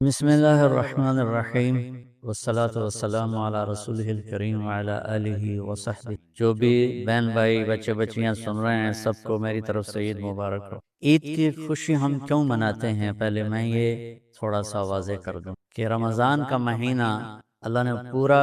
بسم اللہ الرحمن الرحیم والصلاة والسلام علی رسولہ الکریم وعلی آلہ وصحبہ۔ جو بھی بہن بھائی بچے بچیاں سن رہے ہیں سب کو میری طرف سے عید مبارک ہو۔ عید کی خوشی ہم کیوں مناتے ہیں؟ پہلے میں یہ تھوڑا سا واضح کر دوں کہ رمضان کا مہینہ اللہ نے پورا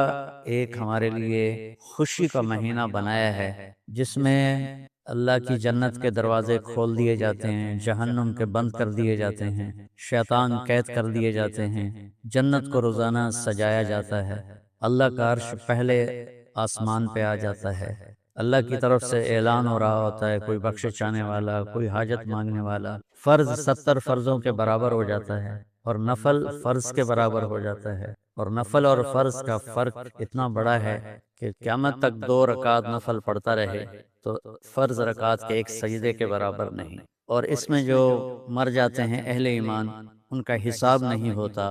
ایک ہمارے لیے خوشی کا مہینہ بنایا ہے، جس میں اللہ کی جنت کے دروازے کھول دیے جاتے ہیں، جہنم کے بند کر دیے جاتے ہیں، شیطان قید کر دیے جاتے ہیں، جنت کو روزانہ سجایا جاتا ہے، اللہ کا عرش پہلے آسمان پہ آ جاتا ہے، اللہ کی طرف سے اعلان ہو رہا ہوتا ہے، کوئی بخشش چاہنے والا، کوئی حاجت مانگنے والا، فرض 70 فرضوں کے برابر ہو جاتا ہے اور نفل فرض کے برابر ہو جاتا ہے، اور نفل اور فرض کا فرق اتنا بڑا ہے کہ قیامت تک 2 رکعت نفل پڑھتا رہے تو فرض رکعت کے ایک سجدے کے برابر نہیں۔ اور اس میں جو مر جاتے ہیں اہل ایمان، ان کا حساب نہیں ہوتا،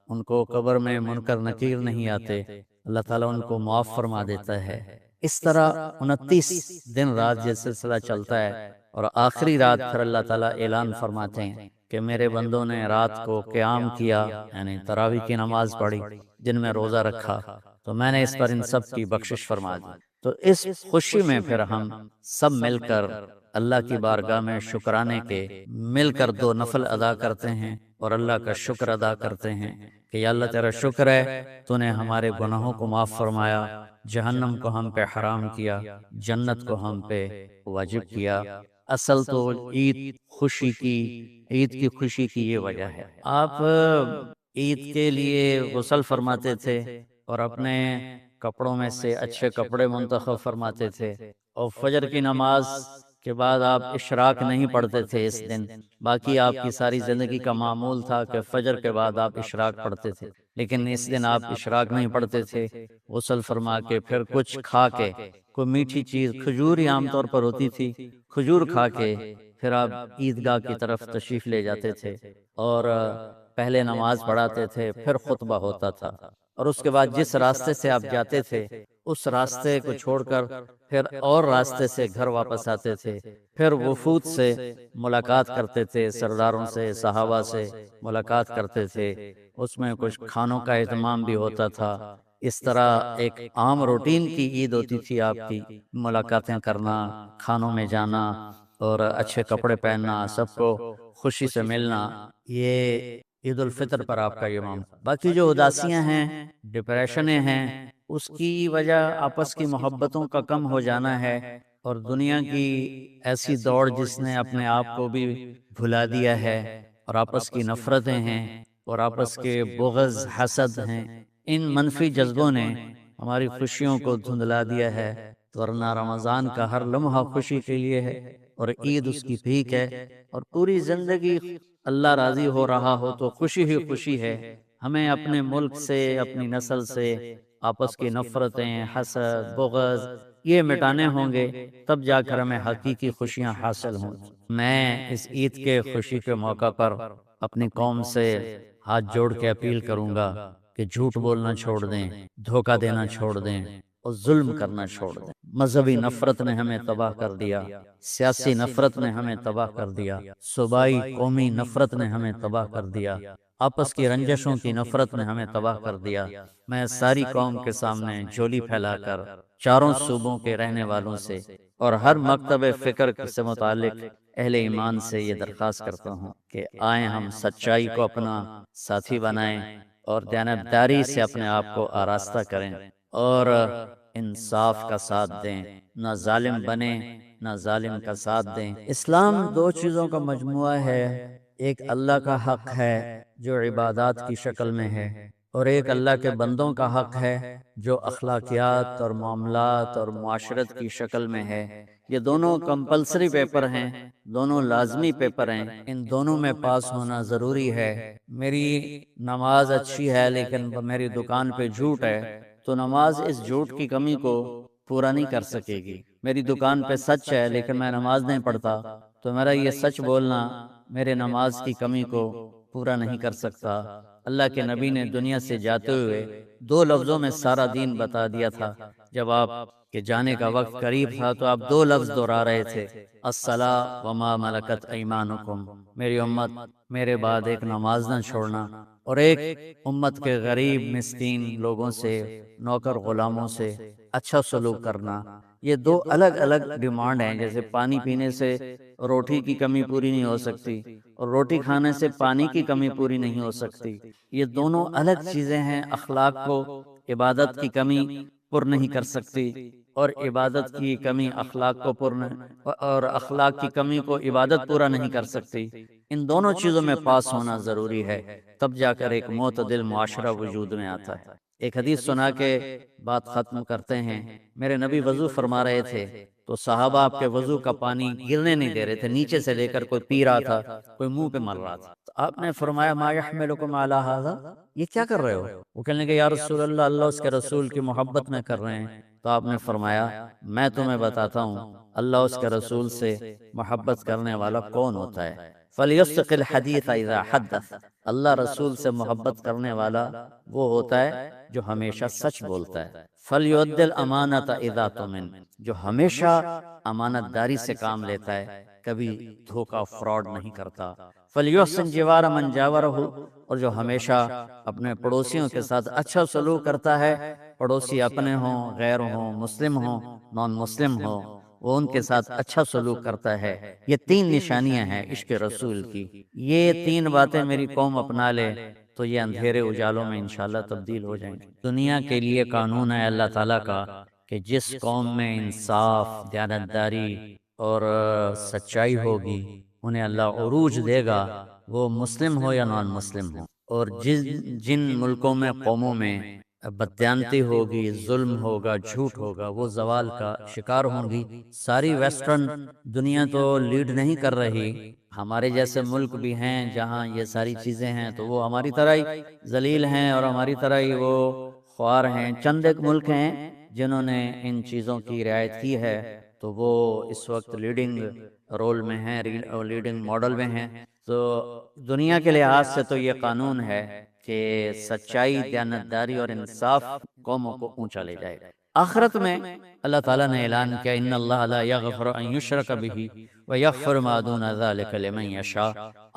ان کو قبر میں منکر نکیر نہیں آتے، اللہ تعالیٰ ان کو معاف فرما دیتا ہے۔ اس طرح 29 دن رات یہ سلسلہ چلتا ہے، اور آخری رات پھر اللہ تعالیٰ اعلان فرماتے ہیں کہ میرے بندوں نے رات کو قیام کیا، یعنی تراویح کی نماز پڑھی، دن میں روزہ رکھا، تو میں نے اس پر ان سب کی بخشش فرما دی۔ تو اس خوشی میں پھر ہم سب مل کر اللہ کی بارگاہ میں شکرانے کے مل کر 2 نفل ادا کرتے ہیں اور اللہ کا شکر ادا کرتے ہیں کہ یا اللہ تیرا شکر ہے، تو نے ہمارے گناہوں کو معاف فرمایا، جہنم کو ہم پہ حرام کیا، جنت کو ہم پہ واجب کیا۔ اصل تو عید کی خوشی کی یہ وجہ ہے۔ آپ عید کے لیے غسل فرماتے تھے اور اپنے کپڑوں میں سے اچھے کپڑے منتخب فرماتے تھے، اور فجر کی نماز کے بعد آپ اشراق نہیں پڑھتے تھے اس دن، باقی آپ کی ساری زندگی کا معمول تھا کہ فجر کے بعد آپ اشراق پڑھتے تھے، لیکن اس دن آپ اشراق نہیں پڑھتے تھے، غسل فرما کے پھر کچھ کھا کے، کوئی میٹھی چیز، کھجور ہی عام طور پر ہوتی تھی، کھجور کھا کے پھر آپ عیدگاہ کی طرف تشریف لے جاتے تھے، اور پہلے نماز پڑھاتے تھے، پھر خطبہ ہوتا تھا، اور اس کے بعد جس راستے سے آپ جاتے تھے اس راستے کو چھوڑ کر پھر اور راستے سے گھر واپس آتے تھے، پھر وفود سے ملاقات کرتے تھے، سرداروں سے، صحابہ سے ملاقات کرتے تھے، اس میں کچھ کھانوں کا اہتمام بھی ہوتا تھا۔ اس طرح ایک عام روٹین کی عید ہوتی تھی آپ کی، ملاقاتیں کرنا، کھانوں میں جانا اور اچھے کپڑے پہننا، سب کو خوشی سے ملنا، یہ عید الفطر پر آپ کا یہ معاملہ۔ باقی جو اداسیاں ہیں، ڈپریشنیں ہیں، اس کی وجہ آپس کی محبتوں کا کم ہو جانا ہے، اور دنیا کی ایسی دوڑ جس نے اپنے آپ کو بھی بھلا دیا ہے، اور آپس کی نفرتیں ہیں اور آپس کے بغض، حسد ہیں، ان منفی جذبوں نے ہماری خوشیوں کو دھندلا دیا ہے، ورنہ رمضان کا ہر لمحہ خوشی کے لیے ہے، اور عید اس کی بھیک ہے، اور پوری زندگی اللہ راضی ہو رہا ہو تو خوشی ہی خوشی ہے۔ ہمیں اپنے ملک سے، اپنی نسل سے آپس کی نفرتیں، حسد، بغض یہ مٹانے ہوں گے، تب جا کر ہمیں حقیقی خوشیاں حاصل ہوں۔ میں اس عید کے خوشی کے موقع پر اپنی قوم سے ہاتھ جوڑ کے اپیل کروں گا کہ جھوٹ بولنا چھوڑ دیں، دھوکہ دینا چھوڑ دیں، اور ظلم کرنا چھوڑ دیں۔ مذہبی نفرت نے ہمیں تباہ کر دیا، سیاسی نفرت نے ہمیں تباہ کر دیا، صوبائی قومی نفرت نے ہمیں تباہ کر دیا، آپس کی رنجشوں کی نفرت نے ہمیں تباہ کر دیا۔ میں ساری قوم کے سامنے جھولی پھیلا کر چاروں صوبوں کے رہنے والوں سے اور ہر مکتب فکر سے متعلق اہل ایمان سے یہ درخواست کرتا ہوں کہ آئیں ہم سچائی کو اپنا ساتھی بنائیں اور دیانتداری سے اپنے آپ کو آراستہ کریں، اور انصاف کا ساتھ دیں، نہ ظالم بنیں نہ ظالم کا ساتھ دیں۔ اسلام 2 چیزوں کا مجموعہ ہے، ایک اللہ کا حق ہے جو عبادات کی شکل میں ہے، اور ایک اللہ کے بندوں کا حق ہے جو اخلاقیات اور معاملات اور معاشرت کی شکل میں ہے۔ یہ دونوں کمپلسری پیپر ہیں، دونوں لازمی پیپر ہیں، ان دونوں میں پاس ہونا ضروری ہے۔ میری نماز اچھی ہے لیکن میری دکان پہ جھوٹ ہے، تو نماز اس جھوٹ کی کمی کو پورا نہیں کر سکے گی۔ میری دکان پہ سچ ہے لیکن میں نماز نہیں پڑھتا، تو میرا یہ سچ بولنا میرے نماز کی کمی کو پورا نہیں کر سکتا۔ اللہ کے نبی نے دنیا سے جاتے ہوئے 2 لفظوں میں سارا دین بتا دیا تھا۔ جب آپ کے جانے کا وقت قریب تھا تو آپ 2 لفظ دہرا رہے تھے، الصلاۃ وما ملکت ایمانکم، میری امت میرے بعد ایک نماز نہ چھوڑنا اور ایک امت کے غریب مسکین لوگوں سے، نوکر غلاموں سے اچھا سلوک کرنا، یہ دو الگ الگ ڈیمانڈ ہیں۔ جیسے پانی پینے سے روٹی کی کمی پوری نہیں ہو سکتی اور روٹی کھانے سے پانی کی کمی پوری نہیں ہو سکتی، یہ دونوں الگ چیزیں ہیں۔ اخلاق کو عبادت کی کمی پر نہیں کر سکتی، اور عبادت کی کمی اخلاق کو اور اخلاق کی کمی کو عبادت پورا نہیں کر سکتی۔ ان دونوں چیزوں میں پاس ہونا ضروری ہے، تب جا کر ایک معتدل معاشرہ وجود میں آتا ہے۔ ایک حدیث سنا کے بات ختم کرتے ہیں۔ میرے نبی وضو فرما رہے تھے تو صحابہ آپ کے وضو کا پانی گرنے نہیں دے رہے تھے، نیچے سے لے کر کوئی پی رہا تھا، کوئی منہ پہ مل رہا تھا۔ تو آپ نے فرمایا ما یحملکم علی ھذا، یہ کیا کر رہے ہو؟ وہ کہنے لگے یا رسول اللہ، اللہ اس کے رسول کی محبت میں کر رہے ہیں۔ تو آپ نے فرمایا میں تمہیں بتاتا ہوں اللہ اس کے رسول سے محبت کرنے والا کون ہوتا ہے۔ فَلْيُصْدِقِ الْحَدِيثَ إِذَا حَدَّثَ، اللہ رسول سے محبت کرنے والا وہ ہوتا ہے جو ہمیشہ سچ بولتا ہے۔ فَلْيُؤَدِّ الْأَمَانَةَ إِذَا تُؤْمِنَ، جو ہمیشہ امانت داری سے کام لیتا ہے، کبھی دھوکہ فراڈ نہیں کرتا۔ فَلْيُحْسِنْ جِوَارَ مَنْ جَاوَرَهُ، اور جو ہمیشہ اپنے پڑوسیوں کے ساتھ اچھا سلوک کرتا ہے، پڑوسی اپنے ہوں، غیر ہوں، مسلم ہوں، نان مسلم ہوں، وہ ان کے ساتھ اچھا سلوک کرتا ہے۔ یہ تین نشانیاں ہیں عشق رسول کی۔ یہ تین باتیں میری قوم اپنا لے تو یہ اندھیرے اجالوں میں انشاءاللہ تبدیل ہو جائیں گے۔ دنیا کے لیے قانون ہے اللہ تعالیٰ کا کہ جس قوم میں انصاف، دیانتداری اور سچائی ہوگی انہیں اللہ عروج دے گا، وہ مسلم ہو یا نان مسلم ہو۔ اور جن ملکوں میں، قوموں میں بددیانتی ہوگی، ظلم ہوگا، جھوٹ ہوگا، وہ زوال کا شکار ہوں گی۔ ساری ویسٹرن دنیا تو لیڈ نہیں کر رہی، ہمارے جیسے ملک بھی ہیں جہاں یہ ساری چیزیں ہیں، تو وہ ہماری طرح ہی ذلیل ہیں اور ہماری طرح ہی وہ خوار ہیں۔ چند ایک ملک ہیں جنہوں نے ان چیزوں کی رعایت کی ہے، تو وہ اس وقت لیڈنگ رول میں ہیں، لیڈنگ ماڈل میں ہیں۔ تو دنیا کے لحاظ سے تو یہ قانون ہے کہ سچائی، دیانتداری اور انصاف قوموں کو اونچا لے جائے گا۔ آخرت میں اللہ تعالیٰ نے اعلان کیا ان اللہ لا یغفر ان یشرک بہ ویغفر ما دون ذلک لمن یشاء۔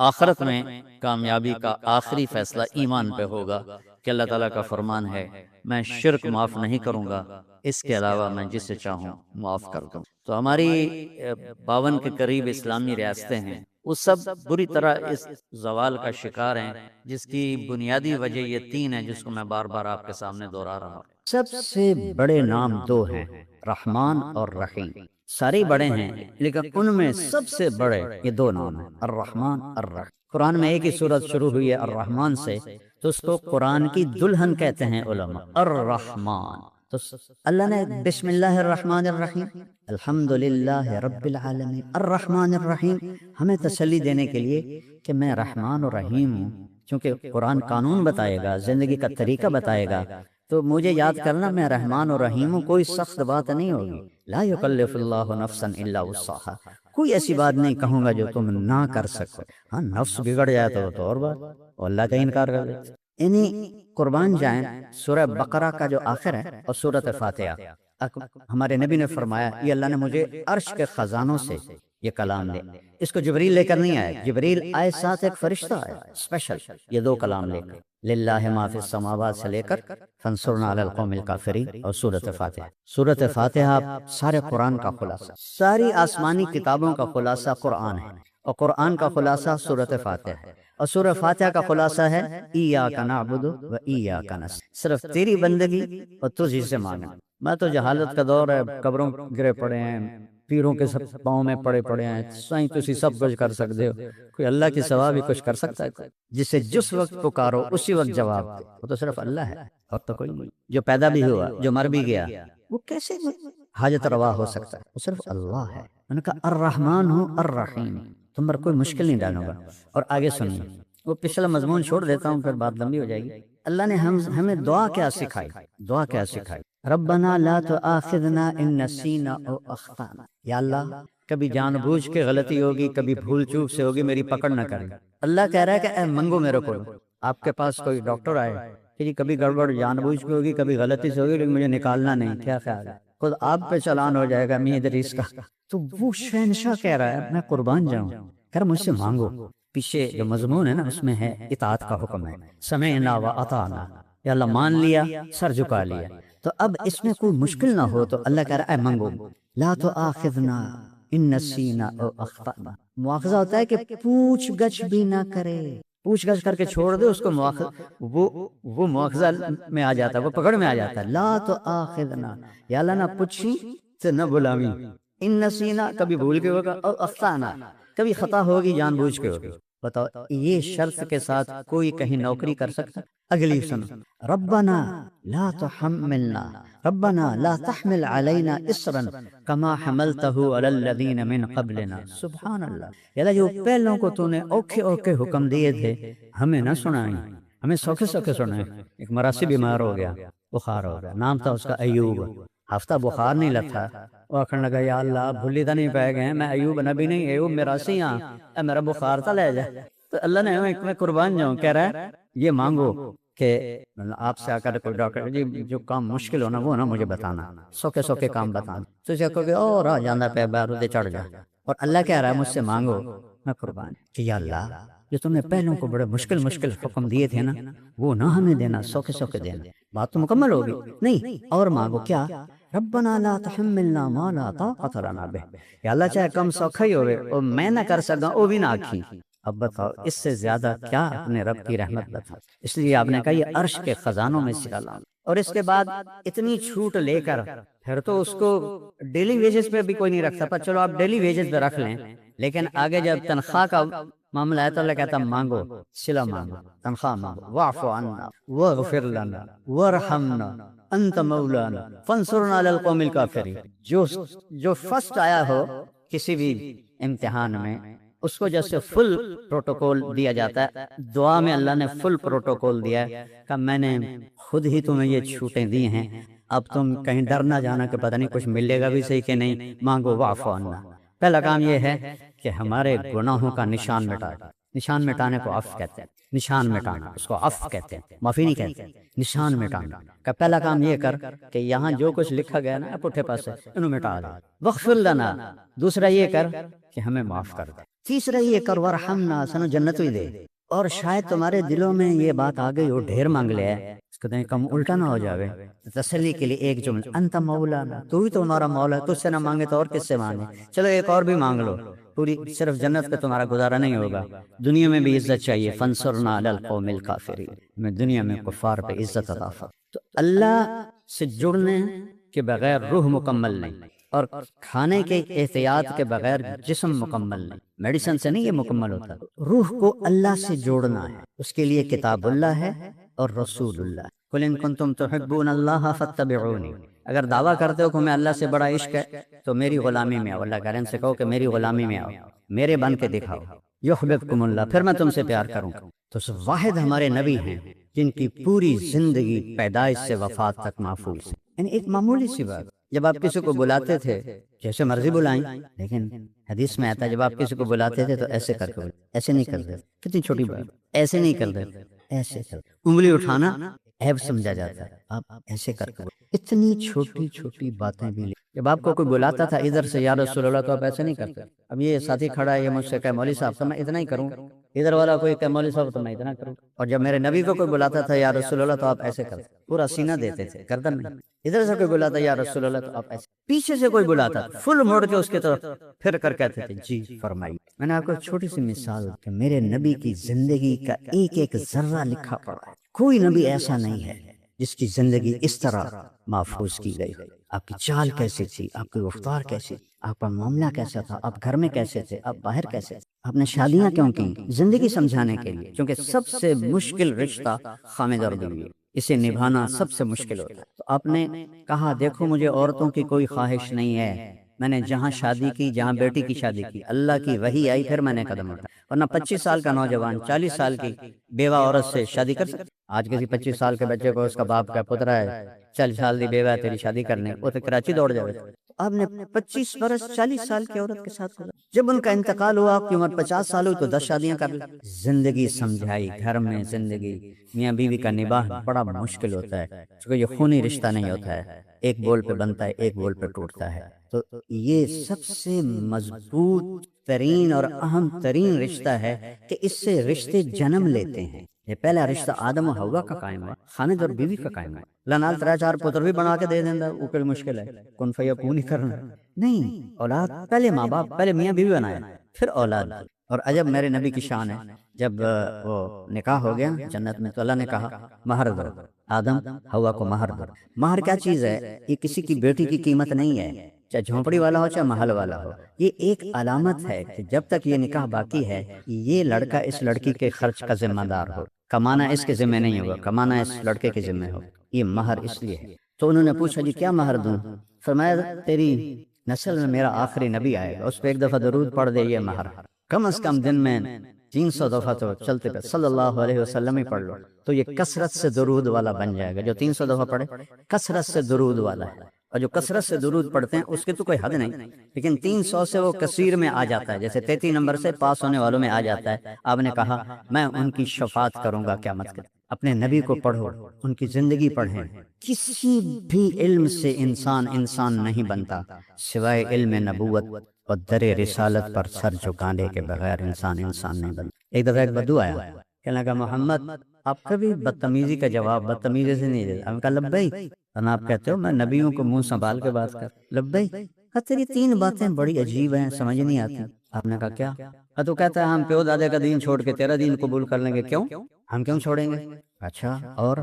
آخرت میں کامیابی کا آخری فیصلہ ایمان پہ ہوگا کہ اللہ تعالیٰ کا فرمان ہے میں شرک معاف نہیں کروں گا، اس کے علاوہ میں جسے چاہوں معاف کر دوں۔ تو ہماری 52 کے قریب اسلامی ریاستیں ہیں، وہ سب بری طرح اس زوال کا شکار ہیں، جس کی بنیادی وجہ یہ تین ہے جس کو میں بار بار آپ کے سامنے دہرا رہا ہوں۔ سب سے بڑے نام دو ہیں، رحمان اور رحیم۔ سارے بڑے ہیں لیکن ان میں سب سے بڑے یہ دو نام ہیں، الرحمن الرحیم۔ قرآن میں ایک ہی سورت شروع ہوئی ہے الرحمن سے، تو اس کو قرآن کی دلہن کہتے ہیں علماء، الرحمن۔ تو اللہ نے بسم اللہ الرحمن الرحیم، الحمدللہ رب العالمین الرحمن الرحیم، ہمیں تسلی دینے کے لیے کہ میں رحمان و رحیم ہوں۔ چونکہ قرآن قانون بتائے گا، زندگی کا طریقہ بتائے گا، تو مجھے یاد کرنا میں رحمان و رحیم ہوں۔ کوئی سخت بات نہیں ہوگی، لا یکلف اللہ نفسا الا وسعها، کوئی ایسی بات نہیں کہوں گا جو تم نہ کر سکو۔ ہاں نفس بگڑ جائے تو اور بات، اور اللہ کا انکار کر دے۔ انہیں قربان جائیں سورہ بقرہ کا جو آخر ہے اور سورۃ فاتحہ، ہمارے نبی نے فرمایا یہ اللہ نے مجھے عرش کے خزانوں سے یہ کلام دے۔ اس کو جبریل لے کر نہیں آئے، جبریل آئے ساتھ ایک فرشتہ آئے اسپیشل، یہ دو کلام لے کر، للہ ما فی السماوات سے لے کر فانصرنا علی القوم الکافرین اور سورۃ فاتحہ۔ سورۃ فاتحہ سارے قرآن کا خلاصہ، ساری آسمانی کتابوں کا خلاصہ قرآن ہے، اور قرآن کا خلاصہ سورۃ فاتحہ ہے، اور سورہ فاتحہ کا خلاصہ ہے ایاک نعبد و ایاک نستعین، صرف تیری بندگی اور تجھ ہی سے مانگنا۔ میں تو جہالت کا دور ہے، قبروں گرے پڑے ہیں، پیروں کے سب پاؤں میں پڑے پڑے ہیں، سائیں تسی سب کچھ کر سکتے ہو، کوئی اللہ کی سوا بھی کچھ کر سکتا ہے؟ جسے جس وقت پکارو اسی وقت جواب دے، وہ تو صرف اللہ ہے اور تو کوئی نہیں۔ جو پیدا بھی ہوا، جو مر بھی گیا، وہ کیسے حاجت روا ہو سکتا ہے؟ وہ صرف اللہ ہے۔ میں نے کہا الرحمن ہوں الرحیم، تم پر کوئی مشکل نہیں ڈالوں گا۔ اور آگے سنیے، وہ پچھلا مضمون چھوڑ دیتا ہوں پھر بات لمبی ہو جائے گی۔ اللہ نے ہمیں دعا کیا سکھائی، دعا کیا سکھائی؟ ربنا لا تؤاخذنا ان نسینا او اخطانا، یا اللہ کبھی جان بوجھ کے غلطی ہوگی، کبھی بھول چوک سے ہوگی، میری پکڑ نہ کریں۔ اللہ کہہ رہا ہے کہ اے منگو میرے کو، آپ کے پاس کوئی ڈاکٹر آئے کہ جی کبھی گڑبڑ جان بوجھ کے ہوگی، کبھی غلطی سے ہوگی، لیکن مجھے نکالنا نہیں، کیا خیال ہے؟ خود آپ پہ چلان ہو جائے گا میاں ادریس کا۔ تو وہ شہنشاہ کہہ رہا ہے میں قربان جاؤں، کہہ رہا مجھ سے مانگو، پیچھے جو مضمون ہے نا اس میں ہے اطاعت کا حکم ہے، سمعنا و اطعنا، یا اللہ مان لیا، سر جھکا لیا۔ تو اب اس میں کوئی مشکل نہ ہو تو اللہ کہہ رہا ہے مانگو، لا تؤاخذنا ان نسینا او اخطأنا۔ مواخذہ ہوتا ہے کہ پوچھ گچھ بھی نہ کرے، پوچھ گچھ کر کے چھوڑ دے اس کو، وہ مواخذہ میں آ جاتا ہے، وہ پکڑ میں آ جاتا ہے۔ لا تؤاخذنا، یا اللہ نہ پوچھی تو نہ بلاوی، ان نسینا کبھی بھول کے ہوگا، او اخطأنا کبھی خطا ہوگی جان بوجھ کے ہوگی۔ بتاؤ یہ شرط کے ساتھ کوئی کہیں نوکری کر سکتا؟ اگلی سنو، ربنا لا تحملنا، ربنا لا تحمل علینا اسرا کما حملته علی الذین من قبلنا۔ سبحان اللہ، یا اللہ جو پہلوں کو تو نے اوکھے اوکھے حکم دیے تھے ہمیں نہ سنائیں، ہمیں سوکھے سوکھے سنائیں۔ ایک مراسی بیمار ہو گیا، بخار ہو گیا، نام تھا اس کا ایوب، ہفتہ بخار نہیں لگتا، وہ آخر لگا یا اللہ بھولی تو نہیں پائے گئے، میں ایوب نبی نہیں، ایوب میراسی ہاں، اے میرا بخار تھا لے جا۔ تو اللہ نے میں قربان جاؤں، کہہ رہا ہے یہ مانگو کہ آپ سے آ کر کوئی ڈاکٹر جی جو کام مشکل ہونا وہ نا مجھے بتانا، سوکھے سوکھے کام بتانا، تو اسے کہو کہ او راہ جاندہ پہ بارودے چڑھ جا، اور اللہ کہہ رہا ہے مجھ سے مانگو، میں قربان کہ یا اللہ جو تم نے پہلوں کو بڑے مشکل مشکل حکم دیے تھے نا وہ نہ ہمیں دینا، سوکھے سوکھے دینا۔ بات تو مکمل ہوگی نہیں، اور مانگو کیا، ربنا لا تحملنا ما لا طاقت لنا به، یا اللہ چاہے کم سوکھا ہی ہوئے اور میں نہ کر سکا وہ بھی نہ آکھی۔ اب بتاؤ اس سے زیادہ کیا اپنے رب کی رحمت بتا، اس لیے آپ نے کہا یہ عرش کے خزانوں میں سے اللہ، اور اس کے بعد اتنی چھوٹ لے کر پھر تو اس کو ڈیلی ویجز پہ بھی کوئی نہیں رکھتا، پر چلو آپ ڈیلی ویجز پہ رکھ لیں، لیکن آگے جب تنخواہ کا معاملہ ہے تو اللہ کہتا مانگو، صلہ مانگو، تنخواہ مانگو، واعف عنا واغفر لنا وارحمنا انت مولانا فانصرنا علی القوم الکافرین۔ جو فرسٹ آیا ہو کسی بھی امتحان میں اس کو جیسے فل پروٹوکول دیا جاتا ہے، دعا میں اللہ نے فل پروٹوکول دیا ہے کہ میں نے خود ہی تمہیں یہ چھوٹیں دی ہیں، اب تم کہیں ڈر نہ جانا کہ پتہ نہیں کچھ ملے گا بھی صحیح کہ نہیں، مانگو واعف عنا۔ پہلا کام یہ ہے کہ ہمارے گناہوں کا نشان مٹا دیں، نشان مٹانے کو عفو کہتے ہیں، نشان مٹانا اس کو عفو کہتے ہیں، معافی نہیں کہتے، نشان مٹانا کا پہلا کام یہ کر کہ یہاں جو کچھ لکھا گیا نا پٹھے پاسے انہوں مٹا دے، واغفر لنا دوسرا یہ کر کہ ہمیں معاف کر دے، تیسرا یہ کر ورحمنا سنو جنت ہی دے۔ اور شاید تمہارے دلوں میں یہ بات آ گئی ہو ڈھیر مانگ لیا ہے، اس کو کم الٹا نہ ہو جاوے، تسلی کے لیے ایک جملہ انت مولانا، تو ہی تو ہمارا مولا ہے، تجھ سے نہ مانگے تو اور کس سے مانگے، چلو ایک اور بھی مانگ لو، پوری صرف جنت پہ تمہارا گزارا نہیں ہوگا، دنیا میں بھی عزت چاہیے، فانصرنا علی القوم الکافرین، میں دنیا میں کفار پہ عزت عطا فرما۔ تو اللہ سے جڑنے کے بغیر روح مکمل نہیں، اور کھانے کے احتیاط کے بغیر جسم مکمل نہیں، میڈیسن سے نہیں یہ مکمل ہوتا، روح کو اللہ سے جوڑنا ہے، اس کے لیے کتاب اللہ ہے اور رسول اللہ۔ قل ان کنتم تحبون اللہ فاتبعونی، اگر دعویٰ کرتے ہو کہ میں اللہ سے بڑا عشق ہے تو میری غلامی میں آؤ، اللہ کہہ رہے ہیں ان سے کہو کہ میری غلامی میں آؤ، میرے بن کے دکھاؤ، یحببکم اللہ، پھر میں تم سے پیار کروں گا۔ تو واحد ہمارے نبی ہیں جن کی پوری زندگی پیدائش سے وفات تک محفوظ ہے، یعنی ایک معمولی سی بات، جب آپ کسی کو بلاتے تھے جیسے مرضی بلائیں، لیکن حدیث میں آتا ہے جب آپ کسی کو بلاتے تھے تو ایسے کر کے ایسے نہیں کرتے، کتنی چھوٹی بات، ایسے نہیں کرتے، ایسے کرتے، انگلی اٹھانا عیب سمجھا جاتا ہے، آپ ایسے کر کے اتنی چھوٹی چھوٹی باتیں بھی، جب آپ کو کوئی بلاتا تھا ادھر سے یا رسول اللہ تو آپ ایسے نہیں کرتے۔ اب یہ ساتھی کھڑا ہے یہ مجھ سے کہے مولوی صاحب تو میں اتنا ہی کروں، ادھر والا کوئی کہ مولوی صاحب تو میں اتنا کروں، اور جب میرے نبی کو کوئی بلاتا تھا یا رسول اللہ تو آپ ایسے کرتے، پورا سینہ دیتے تھے، گردن نہیں، ادھر سے کوئی بلاتا یا رسول اللہ تو آپ ایسے، پیچھے سے کوئی بلاتا فل موڑ کے اس کی طرف پھر کر کہتے تھے جی فرمائیے۔ میں نے آپ کو چھوٹی سی مثال کہ میرے نبی کی زندگی کا ایک ایک ذرہ لکھا پڑا ہے، کوئی نبی ایسا نہیں ہے جس کی زندگی اس طرح محفوظ کی گئی۔ آپ کی چال کیسی تھی، آپ کی رفتار کیسی، آپ کا معاملہ کیسا تھا، آپ گھر میں کیسے تھے، آپ باہر کیسے تھے، آپ نے شادیاں کیوں کی، زندگی سمجھانے کے لیے، کیونکہ سب سے مشکل رشتہ خامد اور بیوی ہے، اسے نبھانا سب سے مشکل ہوتا ہے۔ تو آپ نے کہا دیکھو مجھے عورتوں کی کوئی خواہش نہیں ہے، میں نے جہاں شادی کی، جہاں بیٹی کی شادی کی، اللہ کی وحی آئی پھر میں نے قدم اٹھایا، ورنہ 25 سال کا نوجوان 40 سال کی بیوہ عورت سے شادی کر سکتا؟ آج کسی 25 سال کے بچے کو اس کا باپ کا پترا ہے 40 سال دی بیوہ تیری شادی کرنے، وہ تو کراچی دوڑ جائے۔ آپ نے 25 برس 40 سال کی عورت کے ساتھ گزارا، جب ان کا انتقال ہوا آپ کی عمر 50 سال ہوئی تو 10 شادیاں کر لی، زندگی سمجھائی، گھر میں زندگی میاں بیوی کا نباہ بڑا مشکل ہوتا ہے کیونکہ یہ خونی رشتہ نہیں ہوتا ہے، ایک بول پہ بنتا ہے، ایک بول پہ ٹوٹتا ہے۔ تو یہ سب سے مضبوط ترین اور اہم ترین رشتہ ہے کہ اس سے رشتے جنم لیتے ہیں۔ یہ پہلا رشتہ آدم و حوا کا قائم ہوا، خامد اور بیوی کا قائم ہوا۔ اللہ نال 3-4 پتر بھی بنا کے دے دیندا، وہ کوئی مشکل ہے، کن فیکون ہی کرنا نہیں۔ اولاد پہلے ماں باپ، پہلے میاں بیوی بنایا، پھر اولاد۔ اور عجب میرے نبی کی شان ہے، جب وہ نکاح ہو گیا جنت میں تو اللہ نے کہا مہر دو، آدم حوا کو مہر دو۔ مہر کیا چیز ہے؟ یہ کسی کی بیٹی کی قیمت نہیں ہے، چاہے جھونپڑی والا ہو چاہے محل والا ہو، یہ ایک علامت ہے کہ جب تک یہ نکاح باقی ہے یہ لڑکا اس لڑکی کے خرچ کا ذمہ دار ہو، کمانا اس کے ذمہ نہیں ہوگا، کمانا اس لڑکے کے ذمہ ہو۔ یہ مہر اس لیے ہے۔ تو انہوں نے پوچھا جی کیا مہر دوں؟ فرمایا تیری نسل میں میرا آخری نبی آئے گا، اس پہ ایک دفعہ درود پڑھ دے، یہ مہر۔ کم از کم دن میں 300 دفعہ تو چلتے پہ صلی اللہ علیہ وسلم ہی پڑھ لو، تو یہ کثرت سے درود والا بن جائے گا۔ جو 300 دفعہ پڑھے کثرت سے درود والا ہے، اور جو کثرت سے درود پڑھتے ہیں اس کی تو کوئی حد نہیں، لیکن 300 سے وہ کثیر میں آ جاتا ہے، جیسے 33 نمبر سے پاس ہونے والوں میں آ جاتا ہے۔ آپ نے کہا میں ان کی شفاعت کروں گا قیامت کے۔ اپنے نبی کو پڑھو، ان کی زندگی پڑھیں۔ کسی بھی علم سے انسان نہیں بنتا سوائے علم نبوت اور در رسالت پر سر جھکانے کے بغیر انسان نہیں بنتا۔ ایک دفعہ ایک بدو آیا، کہنے لگا محمد آپ کبھی بدتمیزی کا جواب بدتمیزی سے نہیں دیتے۔ ہم نے کہا لبیک، اور آپ کہتے ہو میں نبیوں کو منہ سنبھال کے بات کر، لبیک۔ تیری 3 باتیں بڑی عجیب ہیں، سمجھ نہیں آتی۔ آپ نے کہا کیا؟ تو کہتا ہے ہم پیو دادے کا دین چھوڑ کے تیرا دین قبول کر لیں گے۔ کیوں؟ ہم کیوں چھوڑیں گے؟ اچھا اور؟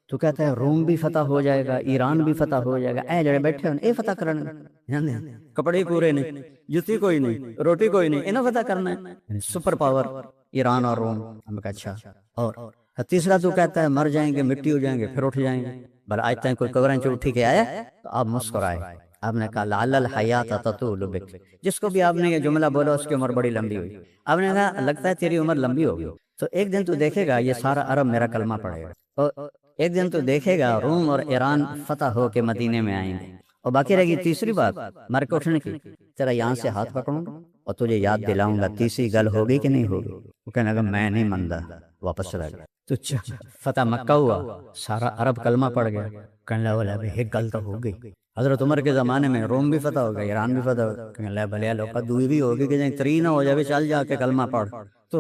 تو کہتا ہے روم بھی فتح ہو جائے گا، ایران بھی فتح ہو جائے گا، اے جڑے بیٹھے ہوں اے فتح کرنا، کپڑے پورے نہیں، جوتی کوئی نہیں، روٹی کوئی نہیں، انہیں فتح کرنا ہے، سپر پاور ایران اور روم۔ ہم کہا اچھا اور؟ تیسرا تو کہتا ہے مر جائیں گے، مٹی ہو جائیں گے، پھر اٹھ جائیں گے۔ بھلا آج تک کوئی قبریں سے اٹھی کے آیا؟ تو آپ مسکرائے۔ آپ نے کہا لعل الحیات تطول بک، جس کو بھی آپ نے یہ جملہ بولا اس کی عمر بڑی لمبی ہوئی۔ آپ نے کہا لگتا ہے تیری عمر لمبی ہوگی، تو ایک دن تو دیکھے گا یہ سارا عرب میرا کلمہ پڑھے گا، اور ایک دن تو دیکھے گا روم اور ایران فتح ہو کے مدینے میں آئیں گے۔ اور باقی رہے گی تیسری بات، مر کے اٹھنے کی، تیرا یہاں سے ہاتھ پکڑوں گا اور تجھے یاد دلاؤں گا تیسری گل ہوگی کہ نہیں ہوگی؟ وہ کہنے لگا میں نہیں مانتا، واپس چلا گیا۔ تو فتح مکہ ہوا، سارا عرب کلمہ پڑ گیا۔ کہنے لگا ایک گل تو ہو گئی، حضرت عمر کے زمانے میں روم بھی فتح ہو گیا، ایران بھی فتح ہو گیا۔ کہنے لگا بھلے لوگ دوئی بھی ہوگی کہ جائیں 3 نہ ہو جائے، چل جا کے کلمہ پڑھ۔ تو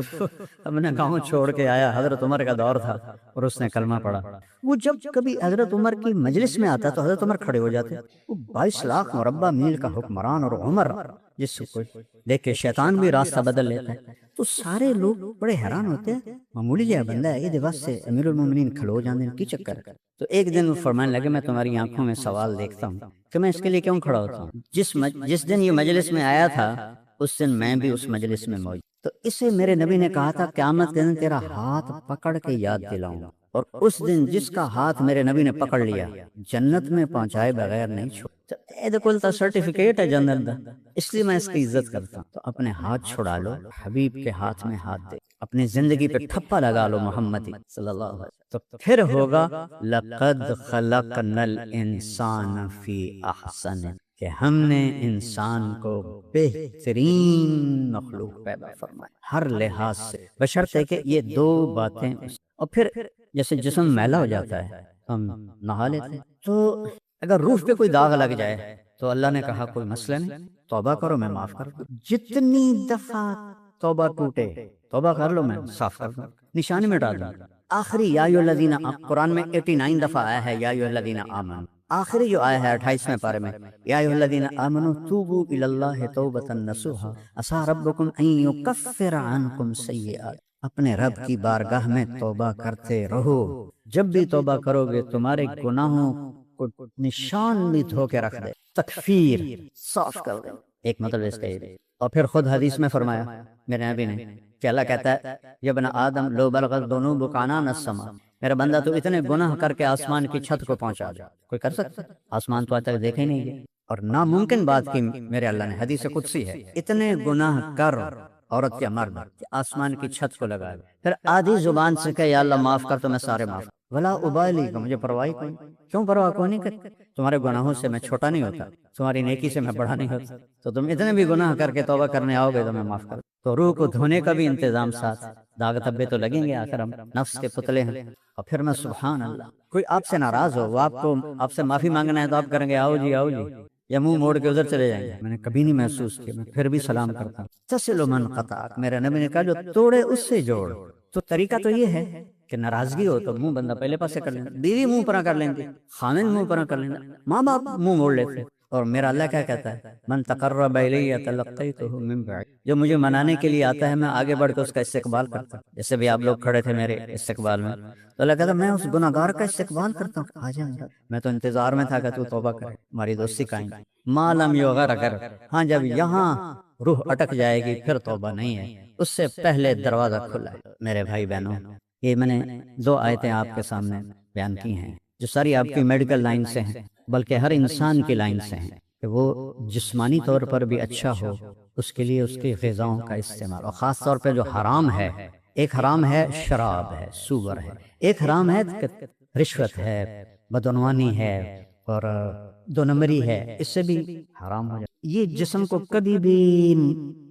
ہم نے گاؤں چھوڑ کے آیا، حضرت عمر کا دور تھا اور اس نے کلمہ پڑھا۔ وہ جب کبھی حضرت عمر کی مجلس میں آتا تو حضرت عمر کھڑے ہو جاتے۔ وہ 22 لاکھ مربع میل کا حکمران اور عمر، جس کو دیکھ کے شیطان بھی راستہ بدل لیتا ہے۔ تو سارے لوگ بڑے حیران ہوتے ہیں، معمولی جہا بندہ ہے، یہ دیواس سے امیر المومنین کھلو جانے کی چکر ہے۔ تو ایک دن وہ فرمانے لگے میں تمہاری آنکھوں میں سوال دیکھتا ہوں کہ میں اس کے لیے کیوں کھڑا ہوتا ہوں؟ جس دن یہ مجلس میں آیا تھا اس دن میں بھی اس مجلس میں موجود۔ تو اسے میرے نبی نے کہا تھا قیامت کے دن تیرا ہاتھ پکڑ کے یاد دلاؤں گا، اور اس دن جس کا ہاتھ میرے نبی نے پکڑ لیا جنت میں پہنچائے بغیر نہیں چھوڑ۔ تو سرٹیفکیٹ ہے جنت دا، اس لیے میں اس کی عزت کرتا ہوں۔ تو اپنے ہاتھ چھڑا لو، حبیب کے ہاتھ میں ہاتھ دے، اپنی زندگی پہ ٹھپا لگا لو محمدی صلی اللہ علیہ وسلم، تو پھر ہوگا لقد خلقنا الانسان فی احسن، کہ ہم نے انسان کو بہترین مخلوق پیدا فرمایا ہر لحاظ سے، بشرطے کہ یہ 2 باتیں۔ اور پھر جیسے جسم میلا ہو جاتا ہے ہم نہا لیتے، تو اگر روح پہ کوئی داغ لگ جائے تو اللہ نے کہا کوئی مسئلہ نہیں، توبہ کرو میں معاف کر دوں۔ جتنی دفعہ توبہ ٹوٹے توبہ کر لو، میں صاف کر دوں، نشانی مٹا دوں۔ آخری یا ایھا الذین، قرآن میں 89 دفعہ آیا ہے یا ایھا الذین آمنوا، آخری جو آیا ہے 28ویں پارے میں یا ایھا الذین آمنوا توبوا الی اللہ توبۃ نصوحا عسیٰ ربکم ان یکفر عنکم سیئات، اپنے رب کی بارگاہ میں توبہ کرتے رہو، جب بھی توبہ کرو گے تمہارے گناہوں کو نشان بھی دھو کے رکھ دے، تکفیر صاف کر دے، ایک مطلب اس کا یہ۔ اور پھر خود حدیث میں فرمایا میرے نبی نے کہ اللہ کہتا ہے یا ابن آدم لو بلغت ذنوبک عنان السماء، میرا بندہ تو اتنے گناہ کر کے آسمان کی چھت کو پہنچا دے، کوئی کر سکتا؟ آسمان تو آج تک دیکھے ہی نہیں گئے، اور ناممکن بات کی میرے اللہ نے، حدیث قدسی ہے، اتنے گناہ کر عورت یا مرد کہ آسمان کی چھت کو لگا دے، پھر آدھی زبان سے کہ یا اللہ معاف کر تو میں سارے معاف، ولا ابالی کا مجھے پرواہ کوئی، کیوں پرواہ کوئی نہیں کرتی؟ تمہارے گناہوں سے میں چھوٹا نہیں ہوتا، تمہاری نیکی سے میں بڑا نہیں ہوتا، تو تم اتنے بھی گناہ کر کے توبہ کرنے آؤ گے تو میں معاف کر دوں۔ تو روح کو دھونے کا بھی انتظام ساتھ، داغ دھبے تو لگیں گے، آخر ہم نفس کے پتلے ہیں۔ اور پھر میں سبحان اللہ، کوئی آپ سے ناراض ہو، وہ آپ سے معافی مانگنا ہے تو آپ کریں گے آؤ جی آؤ جی، یا منہ موڑ کے ادھر چلے جائیں گے؟ میں نے کبھی نہیں محسوس کیا، میں پھر بھی سلام کرتا ہوں۔ تصل من قطعک، میرے نبی نے کہا جو توڑے اس سے جوڑ۔ تو طریقہ تو یہ ہے کہ ناراضگی ہو تو منہ بندہ پہلے پاسے کر لینا، بیوی منہ پرا کر لیں گے، خامن منہ پرا کر لینا، ماں باپ منہ موڑ لیتے۔ اور میرا اللہ کیا کہتا ہے؟ من تقرب الیہ تلقیتہ من بعید، جو مجھے منانے کے لیے آتا ہے میں آگے بڑھ کے اس کا استقبال کرتا ہوں۔ جیسے بھی آپ لوگ کھڑے تھے میرے استقبال میں، تو اللہ کہتا ہے میں اس گناہ گار کا استقبال کرتا ہوں، آ جا میرا، میں تو انتظار میں تھا کہ تو توبہ کرے، ہماری دوستی قائم۔ ما لم یغرغر، ہاں جب یہاں روح اٹک جائے گی پھر توبہ نہیں ہے، اس سے پہلے دروازہ کھلا ہے۔ میرے بھائی بہنوں، یہ میں نے 2 آیتیں آپ کے سامنے بیان کی ہیں جو ساری آپ کی میڈیکل لائن سے ہیں، بلکہ ہر انسان کی لائن سے ہیں، کہ وہ جسمانی طور پر بھی اچھا ہو، اس کے لیے اس کی غذاؤں کا استعمال، اور خاص طور پہ جو حرام ہے، ایک حرام ہے شراب ہے، سور ہے، ایک حرام ہے رشوت ہے، بدعنوانی ہے، اور 2 نمبری ہے، اس سے بھی حرام ہو جائے۔ یہ جسم کو کبھی بھی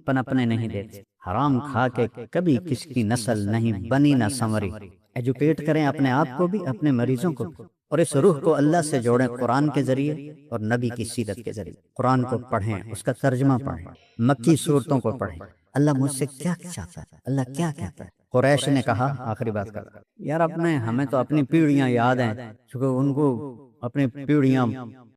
پنپنے نہیں دیتے، حرام کھا کے کبھی کس کی نسل نہیں بنی نہ سنوری۔ ایجوکیٹ کریں اپنے آپ کو بھی، اپنے مریضوں کو بھی، اور اس روح کو اللہ سے جوڑیں قرآن کے ذریعے اور نبی کی سیرت کے ذریعے۔ قرآن کو پڑھیں، اس کا ترجمہ پڑھیں، مکی صورتوں کو پڑھیں، اللہ مجھ سے کیا چاہتا ہے، اللہ کیا کہتا ہے۔ قریش نے کہا، آخری بات کر، یار ہمیں تو اپنی پیڑھیاں یاد ہیں، چونکہ ان کو اپنی پیڑھیاں